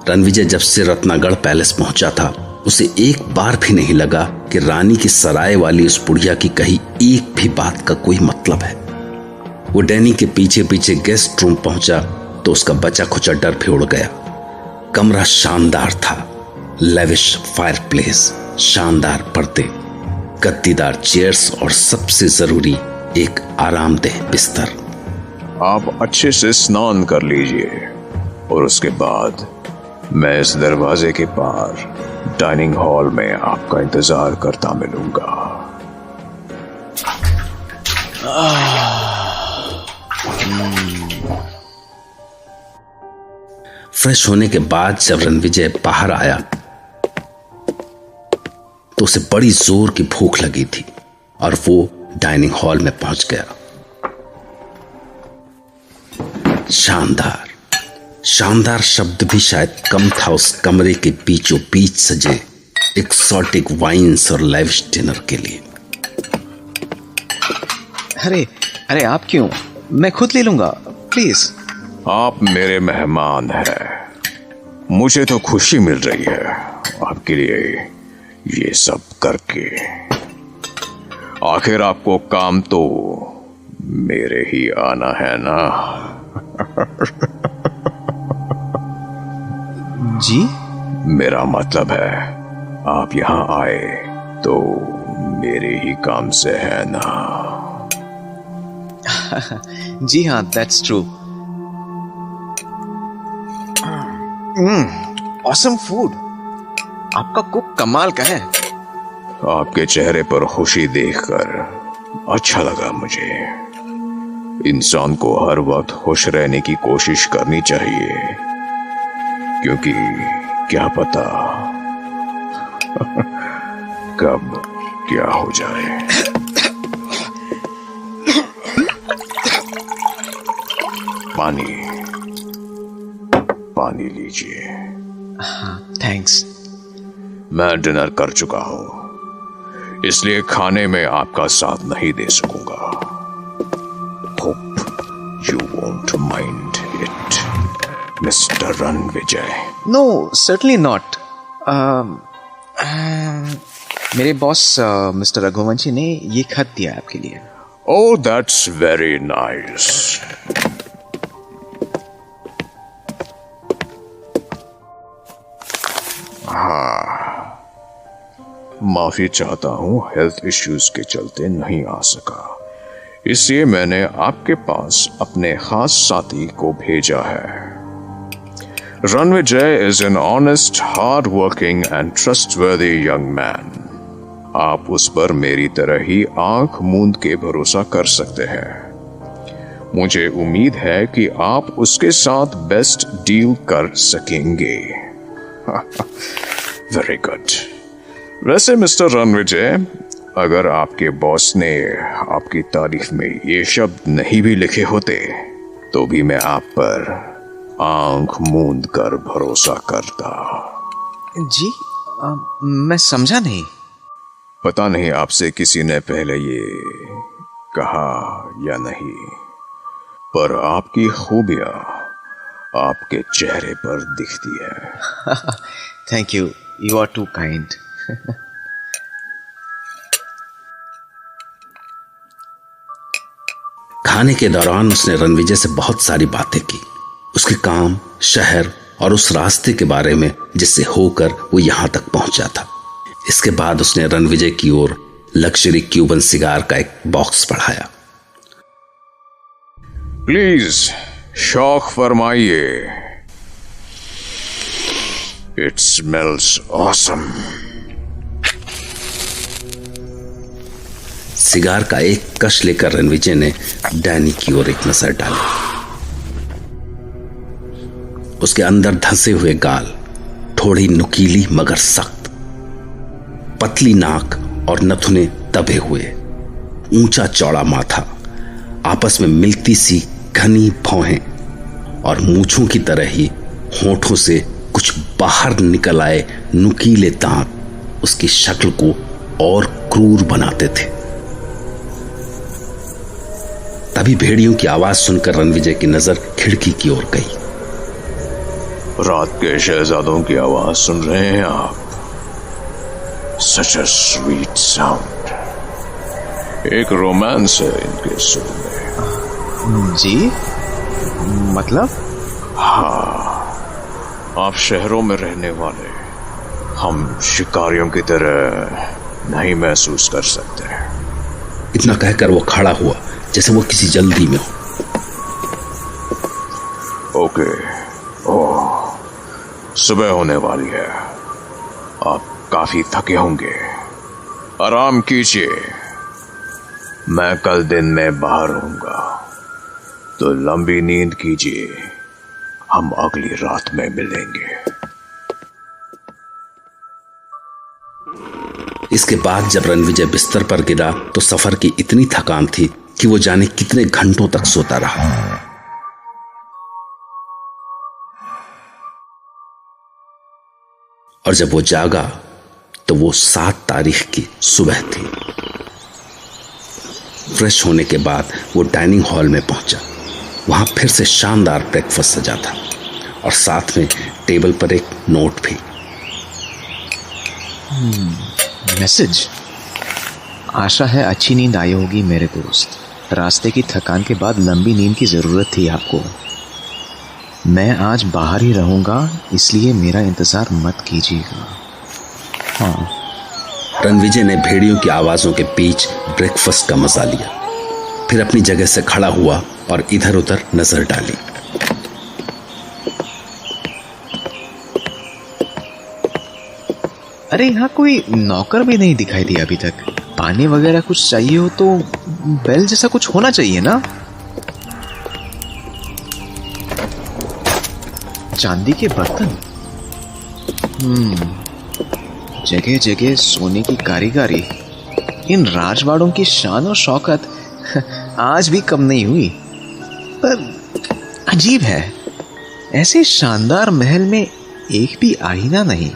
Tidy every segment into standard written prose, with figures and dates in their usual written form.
रणविजय जब से रत्नागढ़ पैलेस पहुंचा था, उसे एक बार भी नहीं लगा कि रानी की सराय वाली उस बुढ़िया की कही एक भी बात का कोई मतलब है। वो डैनी के पीछे पीछे गेस्ट रूम पहुंचा तो उसका बचा खुचा डर भी उड़ गया। कमरा शानदार था, लेविश फायरप्लेस, शानदार पर्दे, गद्दीदार चेयर्स और सबसे जरूरी एक आरामदेह बिस्तर। आप अच्छे से स्नान कर लीजिए और उसके बाद मैं इस दरवाजे के पार डाइनिंग हॉल में आपका इंतजार करता मिलूंगा। फ्रेश होने के बाद जब रणविजय बाहर आया तो उसे बड़ी जोर की भूख लगी थी और वो डाइनिंग हॉल में पहुंच गया। शानदार, शानदार शब्द भी शायद कम था उस कमरे के बीचों बीच सजे एक्सोटिक वाइन्स और लेविश डिनर के लिए। अरे अरे आप क्यों? मैं खुद ले लूंगा, प्लीज। आप मेरे मेहमान हैं, मुझे तो खुशी मिल रही है आपके लिए ये सब करके। आखिर आपको काम तो मेरे ही आना है ना। जी? मेरा मतलब है आप यहां आए तो मेरे ही काम से है ना। जी हाँ, दैट्स ट्रू। Awesome food. आपका कुक कमाल का है। आपके चेहरे पर खुशी देखकर अच्छा लगा मुझे। इंसान को हर वक्त खुश रहने की कोशिश करनी चाहिए, क्योंकि क्या पता कब क्या हो जाए। पानी पानी लीजिए। हाँ, थैंक्स। मैं डिनर कर चुका हूं, इसलिए खाने में आपका साथ नहीं दे सकूंगा। Hope you won't mind it, mister Ranvijay. No, certainly not. मेरे बॉस मिस्टर रघुवंशी ने ये खत दिया आपके लिए। Oh, that's very nice. माफी चाहता हूं, हेल्थ इश्यूज के चलते नहीं आ सका, इसलिए मैंने आपके पास अपने खास साथी को भेजा है। Ranvijay is an honest, hard working and trustworthy young man. आप उस पर मेरी तरह ही आंख मूंद के भरोसा कर सकते हैं। मुझे उम्मीद है कि आप उसके साथ बेस्ट डील कर सकेंगे। Very good. वैसे मिस्टर रणविजय, अगर आपके बॉस ने आपकी तारीफ में ये शब्द नहीं भी लिखे होते तो भी मैं आप पर आंख मूंद कर भरोसा करता। जी? मैं समझा नहीं। पता नहीं आपसे किसी ने पहले ये कहा या नहीं, पर आपकी खूबियां आपके चेहरे पर दिखती है। Thank you, you are too kind. खाने के दौरान उसने रणविजय से बहुत सारी बातें की, उसके काम, शहर और उस रास्ते के बारे में जिससे होकर वो यहां तक पहुंचा था। इसके बाद उसने रणविजय की ओर लग्जरी क्यूबन सिगार का एक बॉक्स बढ़ाया। प्लीज शौक फरमाइए। It smells awesome. सिगार का एक कश लेकर रणविजय ने डैनी की ओर एक नजर डाली। उसके अंदर धंसे हुए गाल, थोड़ी नुकीली मगर सख्त, पतली नाक और नथुने दबे हुए, ऊंचा चौड़ा माथा, आपस में मिलती सी घनी भौहें और मूंछों की तरह ही होठों से कुछ बाहर निकल आए नुकीले दांत उसकी शक्ल को और क्रूर बनाते थे। तभी भेड़ियों की आवाज सुनकर रणविजय की नजर खिड़की की ओर गई। रात के शहजादों की आवाज सुन रहे हैं आप? सच अ स्वीट साउंड। एक रोमांस है इनके सुर में। जी, मतलब? हाँ, आप शहरों में रहने वाले हम शिकारियों की तरह नहीं महसूस कर सकते। इतना कहकर वो खड़ा हुआ जैसे वो किसी जल्दी में हो। ओके, ओह, सुबह होने वाली है। आप काफी थके होंगे, आराम कीजिए। मैं कल दिन में बाहर रहूंगा, तो लंबी नींद कीजिए। हम अगली रात में मिलेंगे। इसके बाद जब रणविजय बिस्तर पर गिरा तो सफर की इतनी थकान थी कि वो जाने कितने घंटों तक सोता रहा। और जब वो जागा तो वो 7 तारीख की सुबह थी। फ्रेश होने के बाद वो डाइनिंग हॉल में पहुंचा। वहां फिर से शानदार ब्रेकफास्ट सजा था और साथ में टेबल पर एक नोट भी। मैसेज। आशा है अच्छी नींद आई होगी मेरे दोस्त। रास्ते की थकान के बाद लंबी नींद की जरूरत थी आपको। मैं आज बाहर ही रहूंगा, इसलिए मेरा इंतजार मत कीजिएगा। हाँ। रणविजय ने भेड़ियों की आवाजों के बीच ब्रेकफास्ट का मजा लिया, फिर अपनी जगह से खड़ा हुआ और इधर उधर नजर डाली। अरे यहाँ कोई नौकर भी नहीं दिखाई दिया अभी तक। पानी वगैरह कुछ चाहिए हो तो बेल जैसा कुछ होना चाहिए ना। चांदी के बर्तन, जगह जगह सोने की कारीगरी। इन राजवाड़ों की शान और शौकत आज भी कम नहीं हुई। पर अजीब है, ऐसे शानदार महल में एक भी आईना नहीं।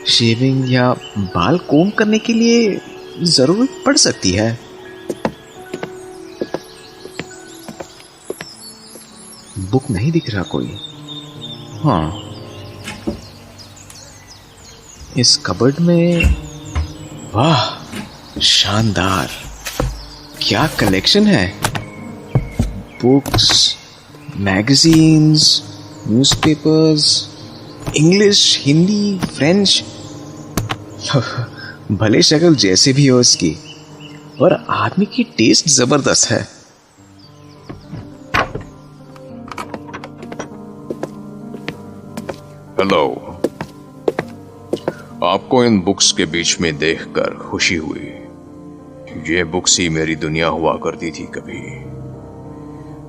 शेविंग या बाल कोम करने के लिए जरूरत पड़ सकती है। बुक नहीं दिख रहा कोई। हाँ, इस कबर्ड में, वाह शानदार, क्या कलेक्शन है। Books, magazines, newspapers, English, Hindi, French. भले शक्ल जैसे भी हो इसकी, पर आदमी की टेस्ट जबरदस्त है। हेलो। आपको इन बुक्स के बीच में देखकर खुशी हुई। ये बुक्स ही मेरी दुनिया हुआ करती थी कभी।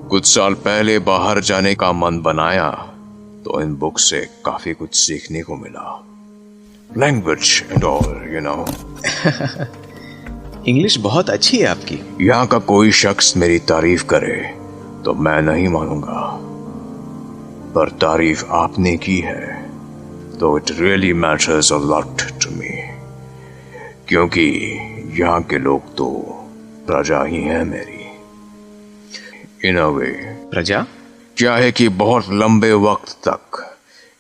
कुछ साल पहले बाहर जाने का मन बनाया तो इन बुक्स से काफी कुछ सीखने को मिला। Language and all, you know. English बहुत अच्छी है आपकी। यहाँ का कोई शख्स मेरी तारीफ करे तो मैं नहीं मानूंगा, पर तारीफ आपने की है तो it really matters a lot to me, क्योंकि यहाँ के लोग तो प्रजा ही है मेरी। इन अ वे। प्रजा? क्या है कि बहुत लंबे वक्त तक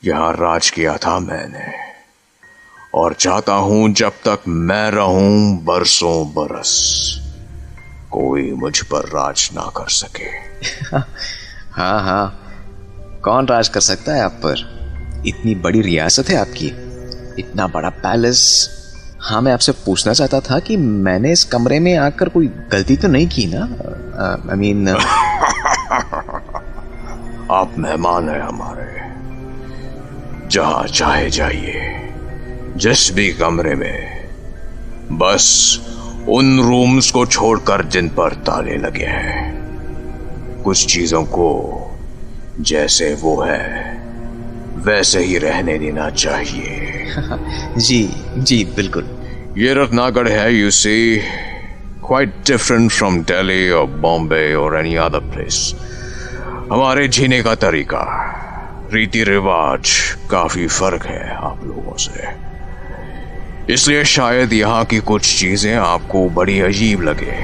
यहाँ राज किया था मैंने, और चाहता हूं जब तक मैं रहूं बरसों बरस कोई मुझ पर राज ना कर सके। हाँ हाँ, कौन राज कर सकता है आप पर? इतनी बड़ी रियासत है आपकी, इतना बड़ा पैलेस। हाँ, मैं आपसे पूछना चाहता था कि मैंने इस कमरे में आकर कोई गलती तो नहीं की ना? आई मीन आप मेहमान हैं हमारे, जहां चाहे जाइए, जिस भी कमरे में, बस उन रूम्स को छोड़कर जिन पर ताले लगे हैं। कुछ चीजों को जैसे वो है वैसे ही रहने देना चाहिए। जी जी बिल्कुल। ये रत्नागढ़ है, you see, quite different from Delhi और बॉम्बे और एनी अदर प्लेस। हमारे जीने का तरीका, रीति रिवाज काफी फर्क है आप लोगों से, इसलिए शायद यहाँ की कुछ चीजें आपको बड़ी अजीब लगे,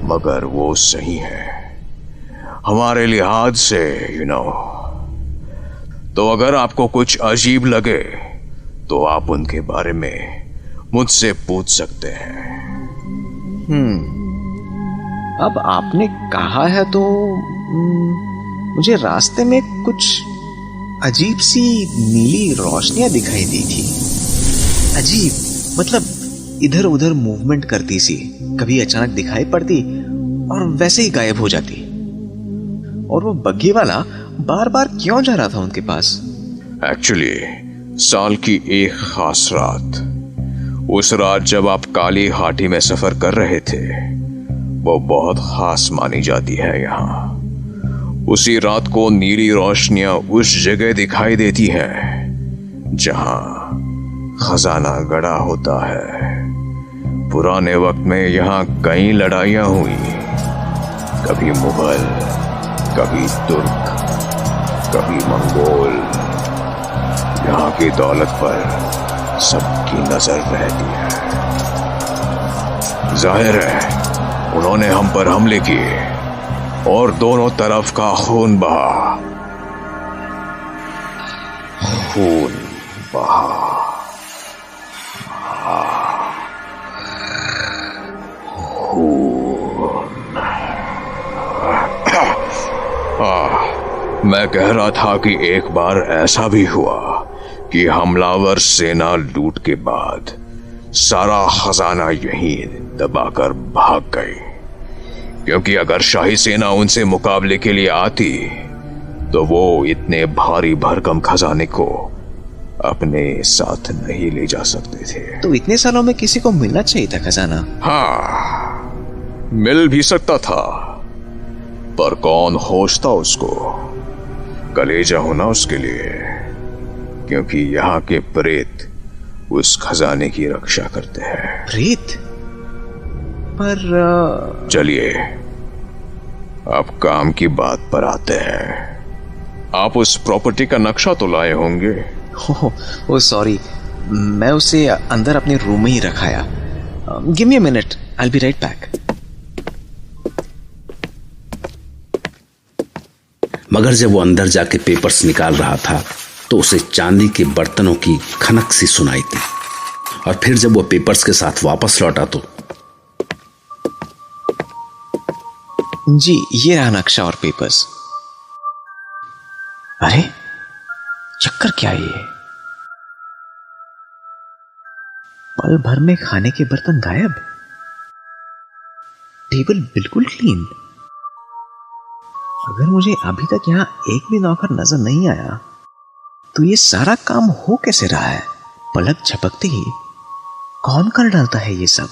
मगर वो सही है हमारे लिहाज से, यू नो। तो अगर आपको कुछ अजीब लगे तो आप उनके बारे में मुझसे पूछ सकते हैं। अब आपने कहा है तो मुझे रास्ते में कुछ अजीब सी नीली रोशनियां दिखाई दी थी। अजीब मतलब इधर उधर मूवमेंट करती सी, कभी अचानक दिखाई पड़ती और वैसे ही गायब हो जाती। और वो बग्घी वाला बार बार क्यों जा रहा था उनके पास? एक्चुअली साल की एक खास रात, उस रात जब आप काली हाटी में सफर कर रहे थे, वो बहुत खास मानी जाती है यहाँ। उसी रात को नीली रोशनियां उस जगह दिखाई देती हैं जहां खजाना गड़ा होता है। पुराने वक्त में यहाँ कई लड़ाइयां हुई, कभी मुगल, कभी तुर्क, कभी मंगोल। यहाँ की दौलत पर सबकी नजर रहती है। जाहिर है उन्होंने हम पर हमले किए और दोनों तरफ का खून बहा। मैं कह रहा था कि एक बार ऐसा भी हुआ कि हमलावर सेना लूट के बाद सारा खजाना यहीं दबाकर भाग गई, क्योंकि अगर शाही सेना उनसे मुकाबले के लिए आती तो वो इतने भारी भरकम खजाने को अपने साथ नहीं ले जा सकते थे। तो इतने सालों में किसी को मिलना चाहिए था खजाना। हाँ, मिल भी सकता था, पर कौन खोजता उसको? कलेजा होना उसके लिए, क्योंकि यहाँ के प्रेत उस खजाने की रक्षा करते हैं। प्रेत? पर चलिए अब काम की बात पर आते हैं। आप उस प्रॉपर्टी का नक्शा तो लाए होंगे। ओह सॉरी, मैं उसे अंदर अपने रूम में ही रखाया। Give me a minute, I will be right back. मगर जब वो अंदर जाके पेपर्स निकाल रहा था तो उसे चांदी के बर्तनों की खनक सी सुनाई दी, और फिर जब वो पेपर्स के साथ वापस लौटा तो जी ये रहा नक्शा और पेपर्स। अरे चक्कर क्या है ये? पल भर में खाने के बर्तन गायब, टेबल बिल्कुल क्लीन। अगर मुझे अभी तक यहां एक भी नौकर नजर नहीं आया तो ये सारा काम हो कैसे रहा है? पलक झपकते ही कौन कर डालता है ये सब?